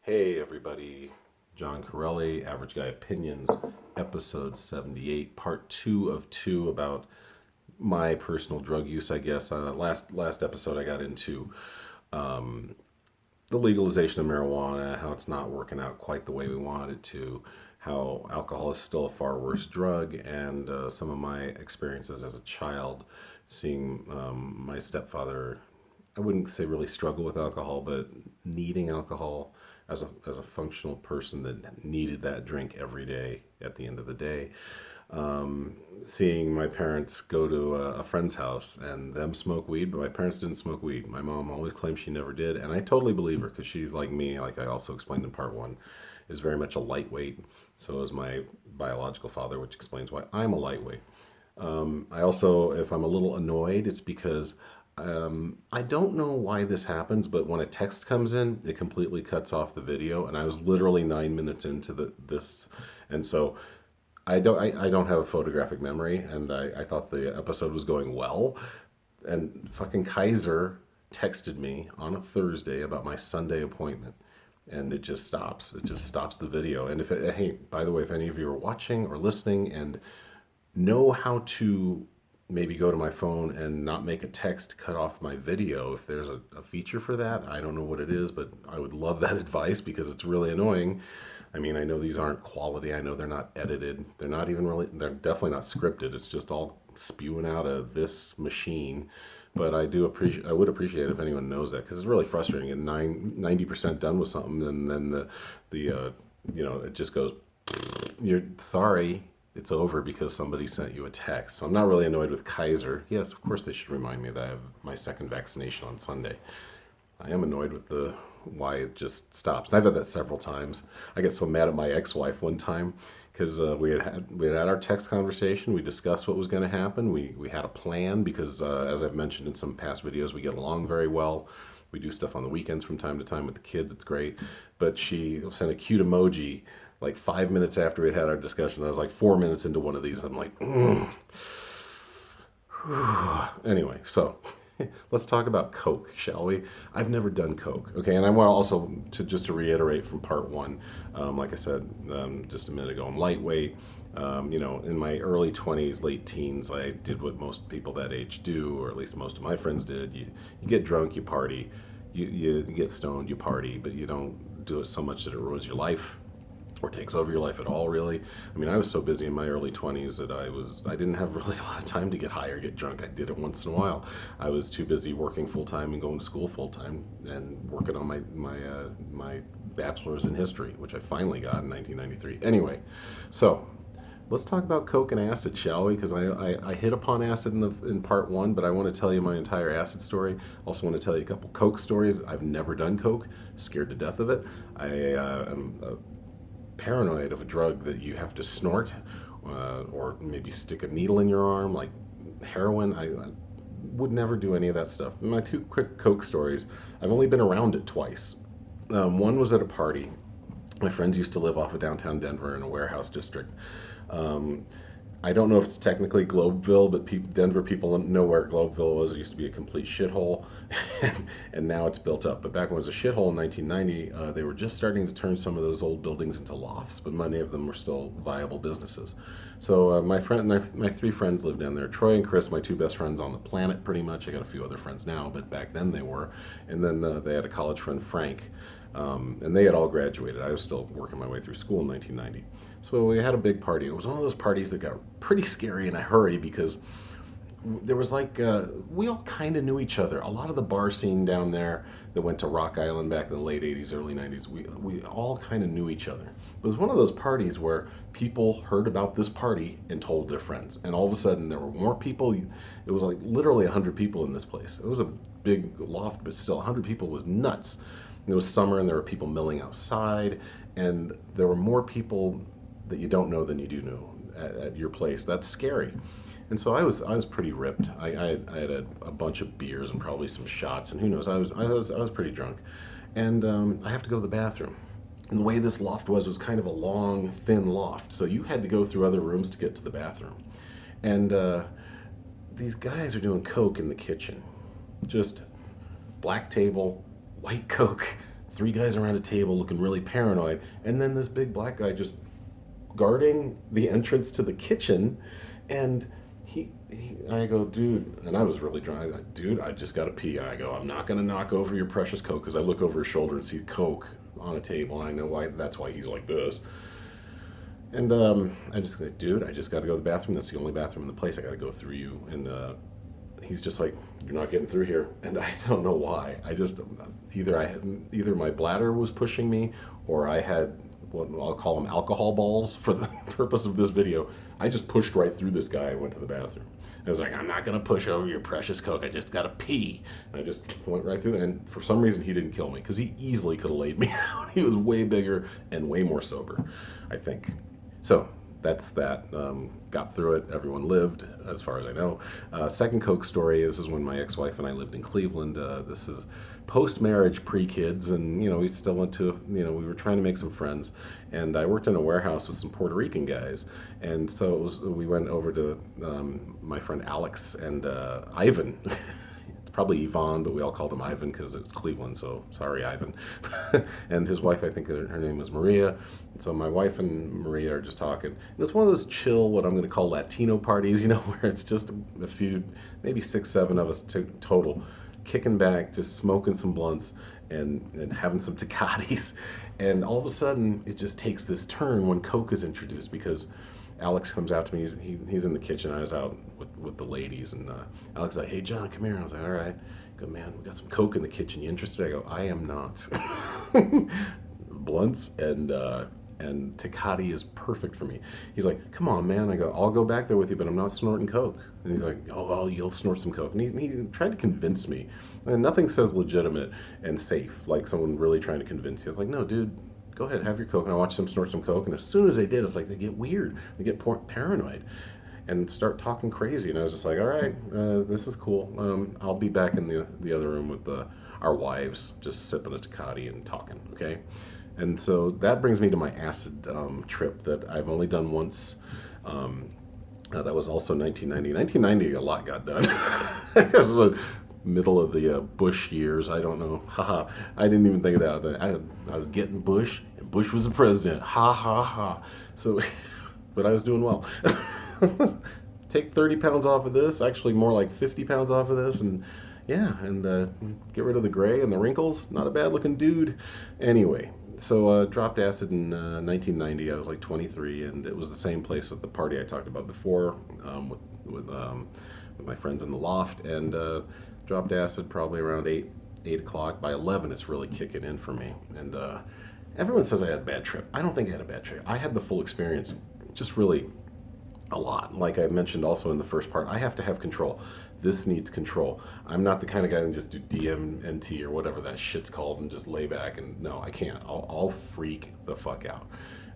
Hey everybody, John Corelli, Average Guy Opinions, episode 78, part 2 of 2 about my personal drug use, I guess. Last episode I got into the legalization of marijuana, how it's not working out quite the way we wanted it to, how alcohol is still a far worse drug, and some of my experiences as a child seeing my stepfather, I wouldn't say really struggle with alcohol, but needing alcohol as a functional person that needed that drink every day at the end of the day. Seeing my parents go to a friend's house and them smoke weed, but my parents didn't smoke weed. My mom always claimed she never did, and I totally believe her because she's like me, like I also explained in part 1, is very much a lightweight. So is my biological father, which explains why I'm a lightweight. I also, if I'm a little annoyed, it's because I don't know why this happens, but when a text comes in, it completely cuts off the video, and I was literally 9 minutes into this, and so I don't have a photographic memory, and I thought the episode was going well, and fucking Kaiser texted me on a Thursday about my Sunday appointment, and it just stops. It just stops the video. And hey, by the way, if any of you are watching or listening and know how to maybe go to my phone and not make a text cut off my video, if there's a feature for that, I don't know what it is, but I would love that advice because it's really annoying. I mean, I know these aren't quality. I know they're not edited. They're definitely not scripted. It's just all spewing out of this machine. But I would appreciate if anyone knows that because it's really frustrating. And 90% done with something, and then it just goes, you're sorry, it's over because somebody sent you a text. So I'm not really annoyed with Kaiser. Yes, of course they should remind me that I have my second vaccination on Sunday. I am annoyed with the why it just stops. And I've had that several times. I get so mad at my ex-wife one time because we had our text conversation. We discussed what was going to happen. We had a plan because as I've mentioned in some past videos, we get along very well. We do stuff on the weekends from time to time with the kids. It's great. But she sent a cute emoji like 5 minutes after we had our discussion. I was like 4 minutes into one of these. I'm like, anyway, so let's talk about Coke, shall we? I've never done Coke. Okay, and I want also to reiterate from part 1, like I said just a minute ago, I'm lightweight. In my early 20s, late teens, I did what most people that age do, or at least most of my friends did. You get drunk, you party, you get stoned, you party, but you don't do it so much that it ruins your life or takes over your life at all, really. I mean, I was so busy in my early 20s that I didn't have really a lot of time to get high or get drunk. I did it once in a while. I was too busy working full time and going to school full time and working on my bachelor's in history, which I finally got in 1993. Anyway, so let's talk about Coke and acid, shall we? Because I hit upon acid in part 1, but I want to tell you my entire acid story. Also want to tell you a couple Coke stories. I've never done Coke, scared to death of it. I am paranoid of a drug that you have to snort or maybe stick a needle in your arm like heroin. I would never do any of that stuff. My 2 quick Coke stories, I've only been around it twice. One was at a party. My friends used to live off of downtown Denver in a warehouse district. I don't know if it's technically Globeville, but Denver people know where Globeville was. It used to be a complete shithole, and now it's built up. But back when it was a shithole in 1990, they were just starting to turn some of those old buildings into lofts, but many of them were still viable businesses. So my 3 friends lived down there. Troy and Chris, my 2 best friends on the planet, pretty much. I got a few other friends now, but back then they were. And then they had a college friend, Frank, and they had all graduated. I was still working my way through school in 1990. So we had a big party. It was one of those parties that got pretty scary in a hurry because there was we all kind of knew each other. A lot of the bar scene down there that went to Rock Island back in the late 80s, early 90s, we all kind of knew each other. It was one of those parties where people heard about this party and told their friends. And all of a sudden there were more people. It was like literally 100 people in this place. It was a big loft, but still 100 people was nuts. And it was summer and there were people milling outside, and there were more people that you don't know than you do know at your place. That's scary. And so I was pretty ripped. I had a bunch of beers and probably some shots, and who knows, I was pretty drunk. And I have to go to the bathroom. And the way this loft was kind of a long, thin loft, so you had to go through other rooms to get to the bathroom. And these guys are doing Coke in the kitchen. Just black table, white Coke. three guys around a table looking really paranoid, and then this big black guy just guarding the entrance to the kitchen, and I go, dude, and I was really drunk. I go, dude, I just got to pee. And I go, I'm not gonna knock over your precious Coke, because I look over his shoulder and see Coke on a table, and I know why. That's why he's like this. And I just go, dude, I just got to go to the bathroom. That's the only bathroom in the place. I got to go through you. And he's just like, you're not getting through here. And I don't know why. I just either my bladder was pushing me, or I had what I'll call them alcohol balls for the purpose of this video. I just pushed right through this guy and went to the bathroom. I was like, I'm not gonna push over your precious Coke. I just gotta pee. And I just went right through. And for some reason, he didn't kill me, because he easily could have laid me out. He was way bigger and way more sober, I think. So that's that. Got through it. Everyone lived, as far as I know. Second Coke story. This is when my ex-wife and I lived in Cleveland. This is post-marriage, pre-kids, and we still went to, we were trying to make some friends, and I worked in a warehouse with some Puerto Rican guys, and so we went over to my friend Alex and Ivan. Probably Yvonne, but we all called him Ivan because it's Cleveland, so sorry, Ivan. And his wife, I think her name was Maria. And so my wife and Maria are just talking. And it's one of those chill, what I'm going to call Latino parties, where it's just a few, maybe 6, 7 of us total, kicking back, just smoking some blunts and having some Tecatis. And all of a sudden, it just takes this turn when Coke is introduced, because Alex comes out to me. He's in the kitchen. I was out with the ladies, and Alex is like, "Hey, John, come here." I was like, "All right." I go, "Man, we got some Coke in the kitchen. You interested?" I go, "I am not." Blunts and Tecate is perfect for me. He's like, "Come on, man." I go, "I'll go back there with you, but I'm not snorting Coke." And he's like, "Oh, well, you'll snort some Coke." And he tried to convince me. And nothing says legitimate and safe like someone really trying to convince you. I was like, "No, dude. Go ahead, have your Coke." And I watched them snort some Coke, and as soon as they did, it's like they get weird, they get paranoid, and start talking crazy. And I was just like, all right, this is cool. I'll be back in the other room with our wives, just sipping a Tecate and talking, okay? And so that brings me to my acid trip that I've only done once. That was also 1990. 1990, a lot got done. It was the middle of the Bush years. I don't know. Haha. I didn't even think of that. I was getting Bush, and Bush was the president. Ha ha ha. So, but I was doing well. Take 30 pounds off of this. Actually, more like 50 pounds off of this, and yeah, and get rid of the gray and the wrinkles. Not a bad looking dude. Anyway, so dropped acid in 1990. I was like 23, and it was the same place at the party I talked about before, with my friends in the loft, and dropped acid probably around 8 o'clock. By 11, it's really kicking in for me. And everyone says I had a bad trip. I don't think I had a bad trip. I had the full experience, just really a lot. Like I mentioned also in the first part, I have to have control. This needs control. I'm not the kind of guy that can just do DMNT or whatever that shit's called and just lay back. And no, I can't. I'll freak the fuck out.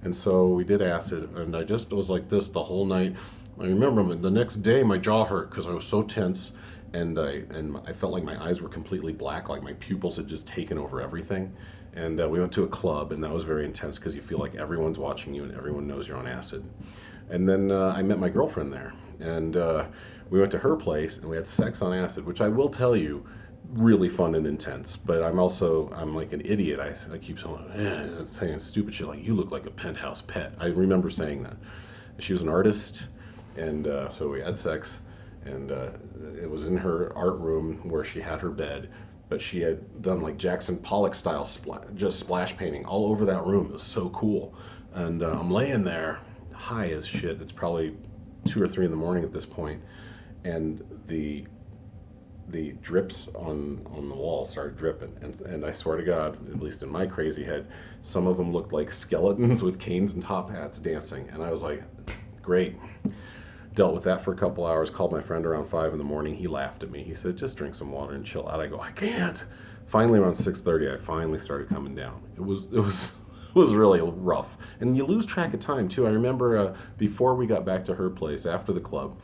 And so we did acid, and I just was like this the whole night. I remember the next day my jaw hurt because I was so tense. And I felt like my eyes were completely black, like my pupils had just taken over everything. And we went to a club, and that was very intense because you feel like everyone's watching you and everyone knows you're on acid. And then I met my girlfriend there, and we went to her place, and we had sex on acid, which I will tell you, really fun and intense. But I'm like an idiot. I keep saying stupid shit like, "You look like a penthouse pet." I remember saying that. She was an artist, and so we had sex. And it was in her art room where she had her bed, but she had done like Jackson Pollock style just splash painting all over that room. It was so cool. And I'm laying there high as shit. It's probably 2 or 3 in the morning at this point, and the drips on the wall started dripping, and I swear to God, at least in my crazy head, some of them looked like skeletons with canes and top hats dancing. And I was like, great. Dealt with that for a couple hours, called my friend around 5 in the morning. He laughed at me. He said, "Just drink some water and chill out." I go, "I can't." Finally, around 6:30, I finally started coming down. It was really rough. And you lose track of time, too. I remember before we got back to her place, after the club,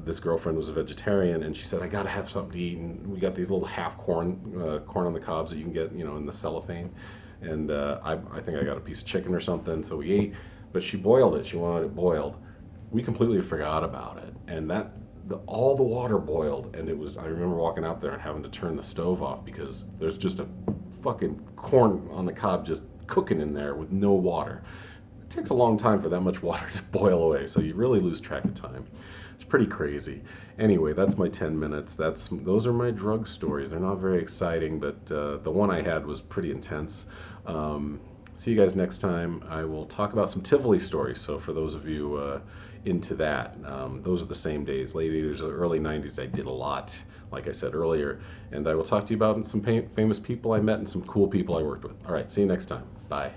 this girlfriend was a vegetarian, and she said, "I got to have something to eat." And we got these little half corn on the cobs that you can get, in the cellophane. And I think I got a piece of chicken or something, so we ate. But she boiled it. She wanted it boiled. We completely forgot about it, and all the water boiled, and I remember walking out there and having to turn the stove off because there's just a fucking corn on the cob just cooking in there with no water. It takes a long time for that much water to boil away, so you really lose track of time. It's pretty crazy. Anyway, that's my 10 minutes. Those are my drug stories. They're not very exciting, but the one I had was pretty intense. See you guys next time. I will talk about some Tivoli stories. So for those of you into that, those are the same days, late 80s or early 90s. I did a lot, like I said earlier. And I will talk to you about some famous people I met and some cool people I worked with. All right, see you next time. Bye.